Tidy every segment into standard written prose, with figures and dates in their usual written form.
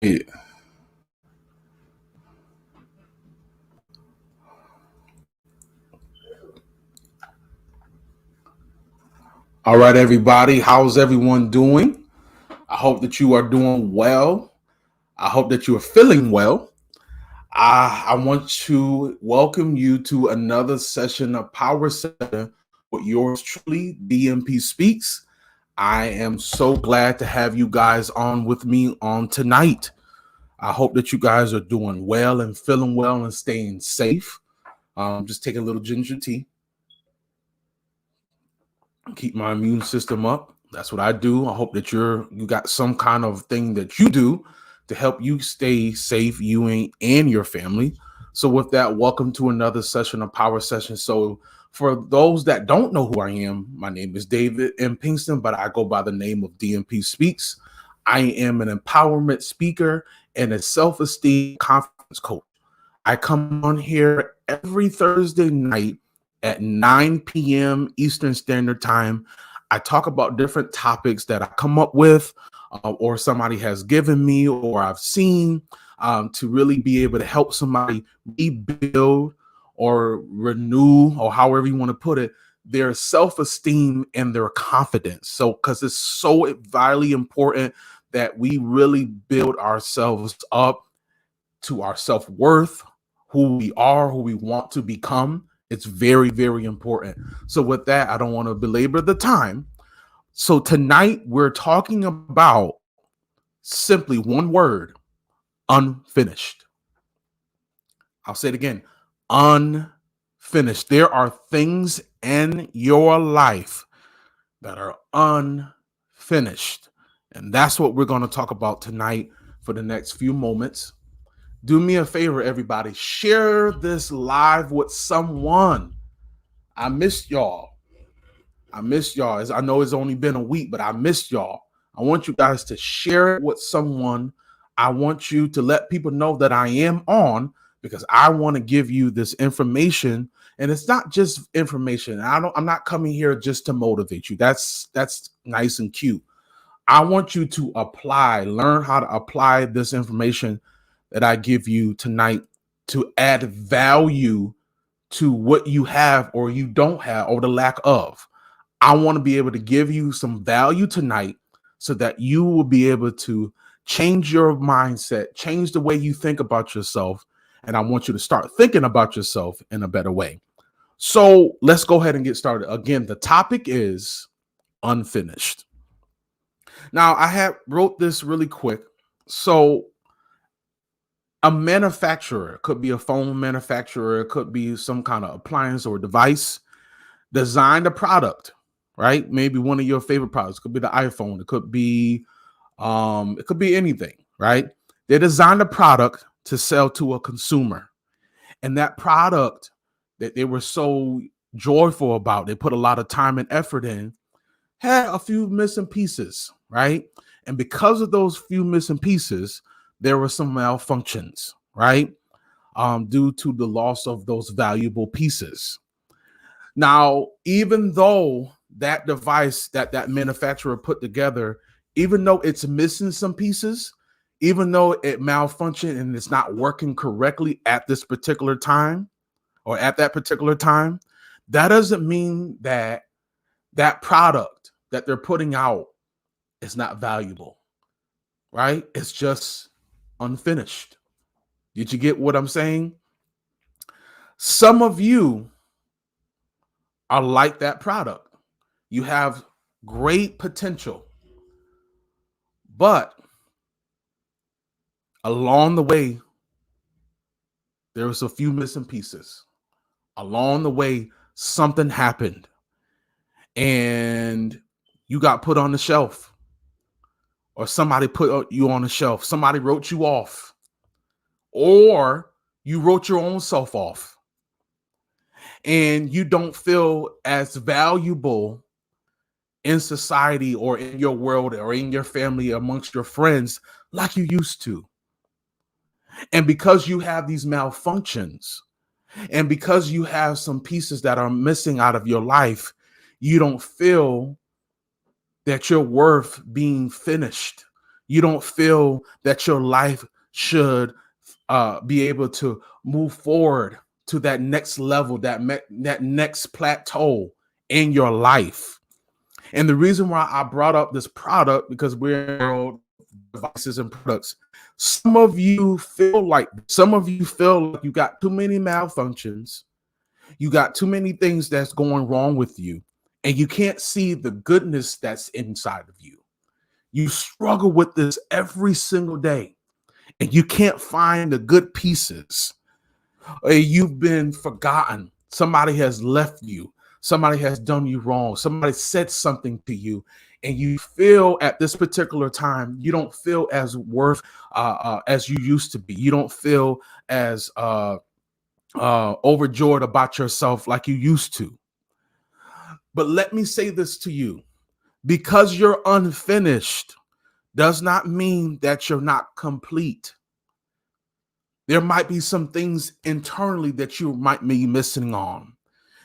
Yeah. All right, everybody. How's everyone doing? I hope that you are doing well. I hope that you are feeling well. I want to welcome you to another session of Power Center with yours truly, DMP Speaks. I am so glad to have you guys on with me on tonight. I hope that you guys are doing well and feeling well and staying safe. Just take a little ginger tea, keep my immune system up. That's what I do. I hope that you got some kind of thing that you do to help you stay safe, you and your family. So with that, welcome to another session of Power Session. So for those that don't know who I am, my name is David M. Pinkston, but I go by the name of DMP Speaks. I am an empowerment speaker and a self-esteem confidence coach. I come on here every Thursday night at 9 p.m. Eastern Standard Time. I talk about different topics that I come up with or somebody has given me or I've seen to really be able to help somebody rebuild or renew or however you want to put it, their self-esteem and their confidence. So, because it's so vitally important that we really build ourselves up to our self-worth, who we are, who we want to become. It's very, very important. So with that, I don't want to belabor the time. So tonight we're talking about simply one word: unfinished. I'll say it again: unfinished. There are things in your life that are unfinished. And that's what we're going to talk about tonight for the next few moments. Do me a favor, everybody. Share this live with someone. I missed y'all. I missed y'all. I know it's only been a week, but I missed y'all. I want you guys to share it with someone. I want you to let people know that I am on because I want to give you this information. And it's not just information. I'm not coming here just to motivate you. That's nice and cute. I want you to learn how to apply this information that I give you tonight to add value to what you have or you don't have or the lack of. I want to be able to give you some value tonight so that you will be able to change your mindset, change the way you think about yourself. And I want you to start thinking about yourself in a better way. So let's go ahead and get started. Again, the topic is unfinished. Now, I wrote this really quick. So a manufacturer, could be a phone manufacturer, it could be some kind of appliance or device, designed a product, right? Maybe one of your favorite products. It could be the iPhone, it could be anything, right? They designed a product to sell to a consumer. And that product that they were so joyful about, they put a lot of time and effort in, had a few missing pieces, right? And because of those few missing pieces, there were some malfunctions, right? Due to the loss of those valuable pieces. Now, even though that device that manufacturer put together, even though it's missing some pieces, even though it malfunctioned and it's not working correctly at this particular time or at that particular time, that doesn't mean that that product that they're putting out is not valuable, right? It's just unfinished. Did you get what I'm saying? Some of you are like that product. You have great potential, but along the way, there was a few missing pieces. Along the way, something happened and you got put on the shelf, or somebody put you on the shelf. Somebody wrote you off, or you wrote your own self off, and you don't feel as valuable in society or in your world or in your family amongst your friends like you used to. And because you have these malfunctions and because you have some pieces that are missing out of your life, you don't feel that you're worth being finished. You don't feel that your life should be able to move forward to that next level, that next plateau in your life. And the reason why I brought up this product, because we're in the world of devices and products. Some of you feel like you got too many malfunctions. You got too many things that's going wrong with you, and you can't see the goodness that's inside of you. You struggle with this every single day, and you can't find the good pieces. You've been forgotten. Somebody has left you. Somebody has done you wrong. Somebody said something to you, and you feel at this particular time you don't feel as worth as you used to be. You don't feel as overjoyed about yourself like you used to. But let me say this to you: because you're unfinished does not mean that you're not complete. There might be some things internally that you might be missing on.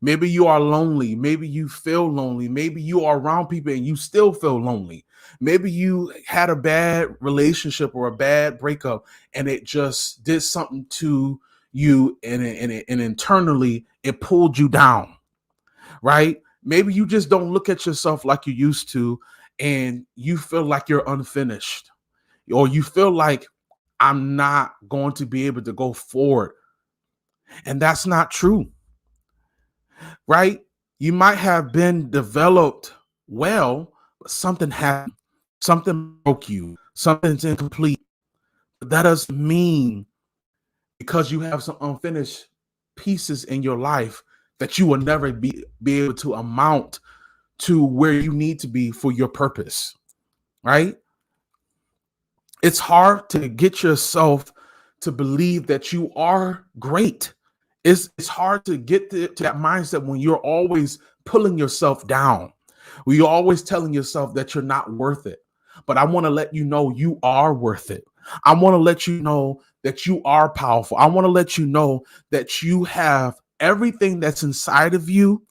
Maybe you are lonely. Maybe you feel lonely. Maybe you are around people and you still feel lonely. Maybe you had a bad relationship or a bad breakup and it just did something to you, and internally it pulled you down, right? Maybe you just don't look at yourself like you used to, and you feel like you're unfinished, or you feel like I'm not going to be able to go forward. And that's not true, right? You might have been developed well, but something happened. Something broke you. Something's incomplete. But that doesn't mean because you have some unfinished pieces in your life that you will never be able to amount to where you need to be for your purpose, right? It's hard to get yourself to believe that you are great. It's hard to get to that mindset when you're always pulling yourself down, when you're always telling yourself that you're not worth it. But I want to let you know you are worth it. I want to let you know that you are powerful. I want to let you know that you have everything that's inside of you.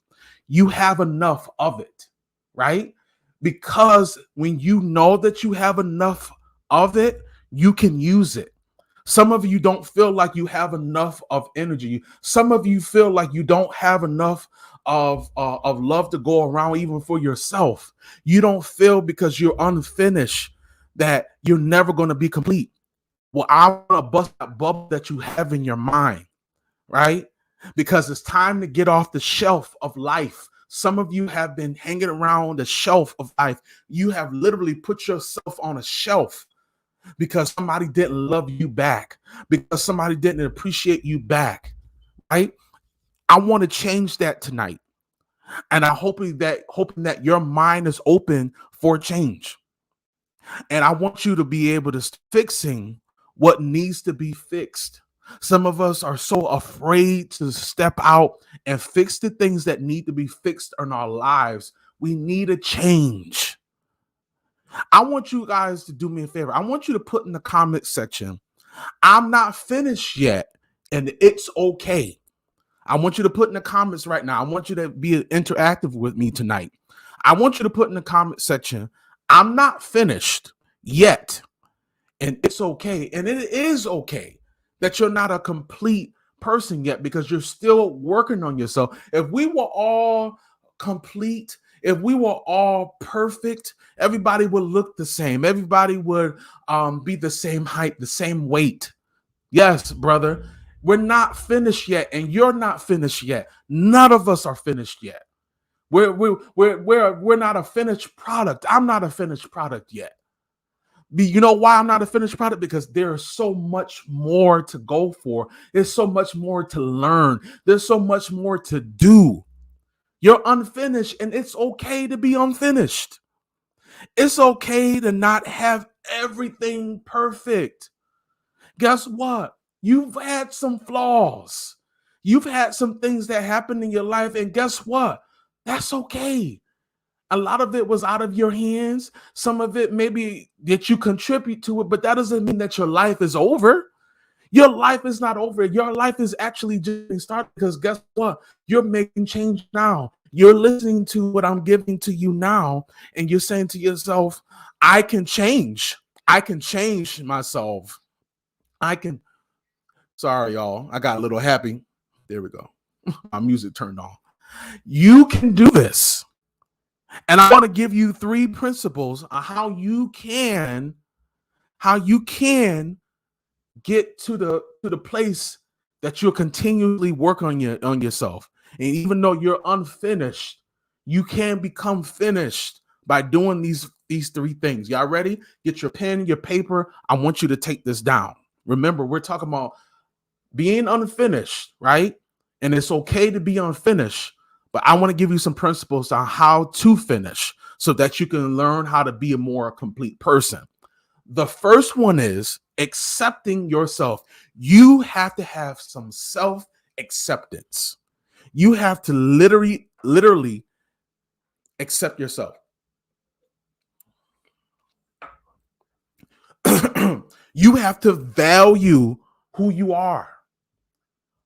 You have enough of it, right? Because when you know that you have enough of it, you can use it. Some of you don't feel like you have enough of energy. Some of you feel like you don't have enough of love to go around, even for yourself. You don't feel, because you're unfinished, that you're never going to be complete. Well, I want to bust that bubble that you have in your mind, right? Because it's time to get off the shelf of life. Some of you have been hanging around the shelf of life. You have literally put yourself on a shelf because somebody didn't love you back, because somebody didn't appreciate you back, right? I want to change that tonight. And I'm hoping that your mind is open for change. And I want you to be able to fixing what needs to be fixed. Some of us are so afraid to step out and fix the things that need to be fixed in our lives. We need a change. I want you guys to do me a favor. I want you to put in the comment section, I'm not finished yet, and it's okay. I want you to put in the comments right now. I want you to be interactive with me tonight. I want you to put in the comment section, I'm not finished yet, and it's okay. And it is okay that you're not a complete person yet, because you're still working on yourself. If we were all complete, if we were all perfect, everybody would look the same. Everybody would be the same height, the same weight. Yes, brother, we're not finished yet, and you're not finished yet. None of us are finished yet. We're not a finished product. I'm not a finished product yet. You know why I'm not a finished product? Because there's so much more to go for. There's so much more to learn. There's so much more to do. You're unfinished, and it's okay to be unfinished. It's okay to not have everything perfect. Guess what? You've had some flaws. You've had some things that happened in your life, and guess what? That's okay. A lot of it was out of your hands. Some of it maybe that you contribute to it, but that doesn't mean that your life is over. Your life is not over. Your life is actually just started, because guess what? You're making change now. You're listening to what I'm giving to you now, and you're saying to yourself, I can change. I can change myself. I can, sorry, y'all. I got a little happy. There we go. My music turned on. You can do this. And I want to give you 3 principles on how you can get to the place that you'll continually work on yourself. And even though you're unfinished, you can become finished by doing these 3 things. Y'all ready? Get your pen, your paper. I want you to take this down. Remember, we're talking about being unfinished, right? And it's okay to be unfinished, but I want to give you some principles on how to finish so that you can learn how to be a more complete person. The first one is accepting yourself. You have to have some self-acceptance. You have to literally accept yourself. You have to value who you are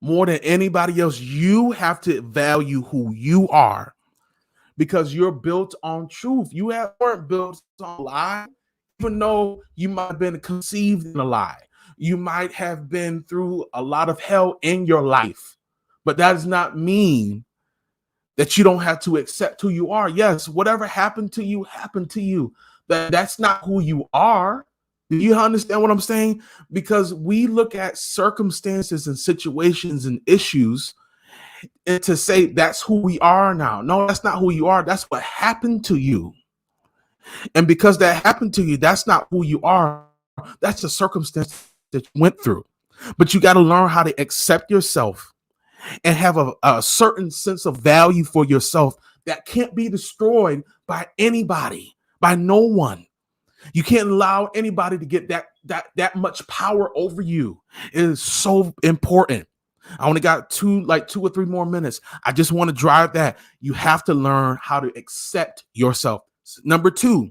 more than anybody else. You have to value who you are because you're built on truth. You weren't built on lie, even though you might have been conceived in a lie. You might have been through a lot of hell in your life, but that does not mean that you don't have to accept who you are. Yes, whatever happened to you happened to you. That's not who you are. Do you understand what I'm saying? Because we look at circumstances and situations and issues and to say that's who we are now. No, that's not who you are. That's what happened to you. And because that happened to you, that's not who you are. That's the circumstance that you went through. But you got to learn how to accept yourself and have a certain sense of value for yourself that can't be destroyed by anybody, by no one. You can't allow anybody to get that much power over you. It is so important. I only got 2 or 3 more minutes. I just want to drive that. You have to learn how to accept yourself. Number 2,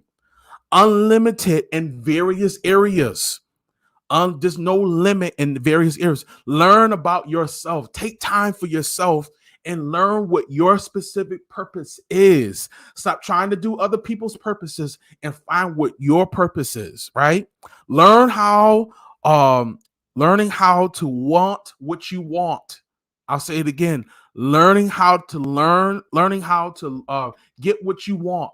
unlimited in various areas. There's no limit in various areas. Learn about yourself. Take time for yourself and learn what your specific purpose is. Stop trying to do other people's purposes and find what your purpose is, right? Learning how to want what you want. I'll say it again. Learning how to get what you want.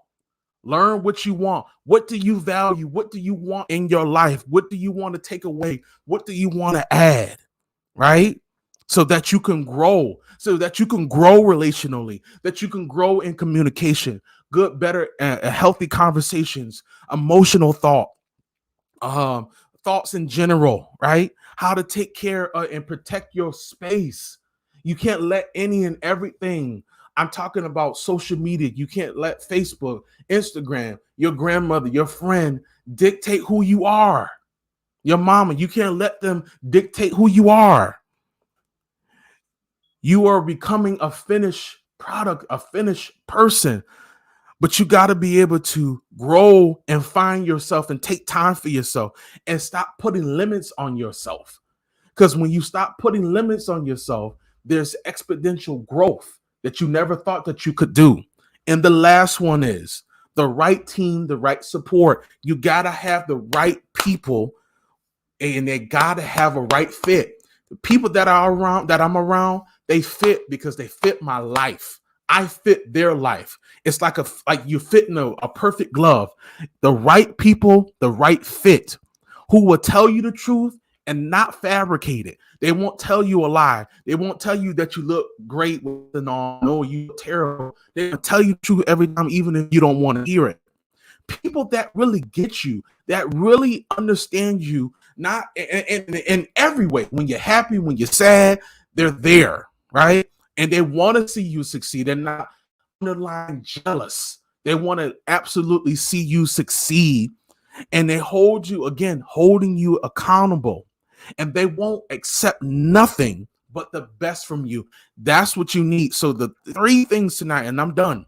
Learn what you want. What do you value? What do you want in your life? What do you want to take away? What do you want to add? Right? So that you can grow, relationally, that you can grow in communication, good, better, healthy conversations, emotional thoughts in general, right? How to take care and protect your space. You can't let any and everything. I'm talking about social media. You can't let Facebook, Instagram, your grandmother, your friend dictate who you are. Your mama, you can't let them dictate who you are. You are becoming a finished product, a finished person, but you got to be able to grow and find yourself and take time for yourself and stop putting limits on yourself. Because when you stop putting limits on yourself, there's exponential growth that you never thought that you could do. And the last one is the right team, the right support. You got to have the right people and they got to have a right fit. The people that I'm around, they fit because they fit my life. I fit their life. It's like you fit in a perfect glove. The right people, the right fit, who will tell you the truth and not fabricate it. They won't tell you a lie. They won't tell you that you look great with an on. No, you look terrible. They will tell you the truth every time, even if you don't want to hear it. People that really get you, that really understand you, not in every way. When you're happy, when you're sad, they're there, right? And they want to see you succeed. They're not underlying jealous. They want to absolutely see you succeed. And they holding you accountable. And they won't accept nothing but the best from you. That's what you need. So the 3 things tonight, and I'm done.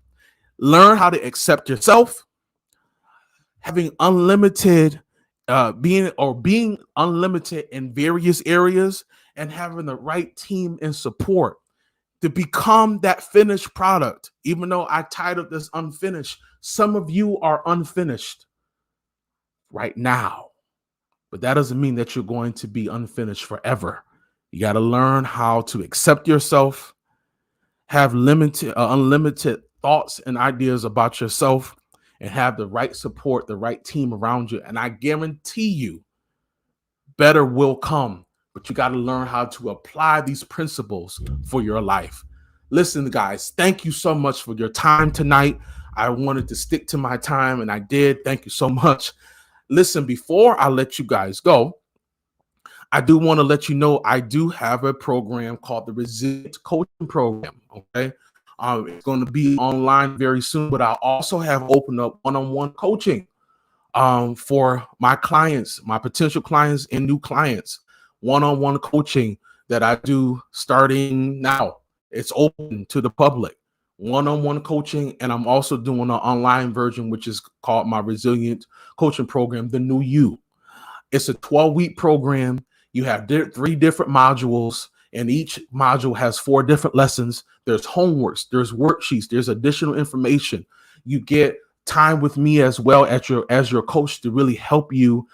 Learn how to accept yourself, having unlimited, being unlimited in various areas, and having the right team and support to become that finished product. Even though I titled this unfinished, some of you are unfinished right now. but that doesn't mean that you're going to be unfinished forever. You got to learn how to accept yourself, have unlimited thoughts and ideas about yourself, and have the right support, the right team around you. And I guarantee you, better will come. But you got to learn how to apply these principles for your life. Listen, guys, thank you so much for your time tonight. I wanted to stick to my time, and I did. Thank you so much. Listen, before I let you guys go, I do want to let you know I do have a program called the Resilient Coaching Program. Okay. It's going to be online very soon, but I also have opened up one-on-one coaching for my clients, my potential clients and new clients. One-on-one coaching that I do starting now. It's open to the public. One-on-one coaching, and I'm also doing an online version, which is called my Resilient Coaching Program, The New You. It's a 12-week program. You have 3 different modules, and each module has 4 different lessons. There's homeworks, there's worksheets, there's additional information. You get time with me as well as your coach to really help you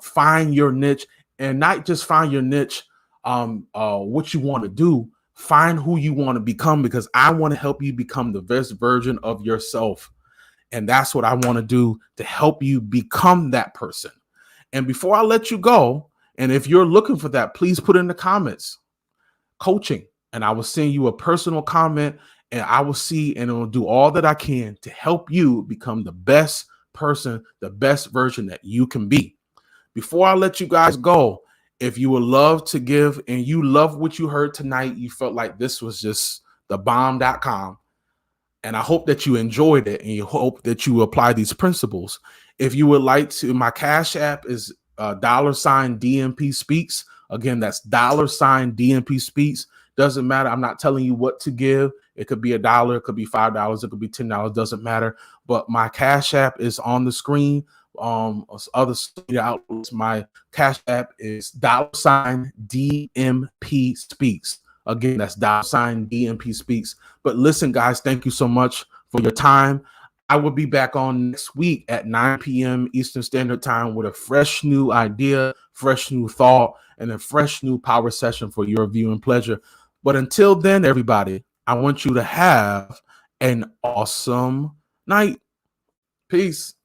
find your niche, and not just find your niche, what you want to do, find who you want to become, because I want to help you become the best version of yourself. And that's what I want to do, to help you become that person. And before I let you go, and if you're looking for that, please put in the comments coaching, and I will send you a personal comment, and I will see and will do all that I can to help you become the best person, the best version that you can be. Before I let you guys go, if you would love to give and you love what you heard tonight, you felt like this was just the bomb.com, and I hope that you enjoyed it and you hope that you apply these principles. If you would like to, my Cash App is $DMP Speaks. Again, that's $DMP Speaks. Doesn't matter. I'm not telling you what to give. It could be $1, it could be $5, it could be $10, doesn't matter. But my Cash App is on the screen. Other outlets, my Cash App is $DMP Speaks. Again, that's $DMP Speaks. But listen, guys, thank you so much for your time. I will be back on next week at 9 p.m. Eastern Standard Time with a fresh new idea, fresh new thought, and a fresh new power session for your viewing pleasure. But until then, everybody, I want you to have an awesome night. Peace.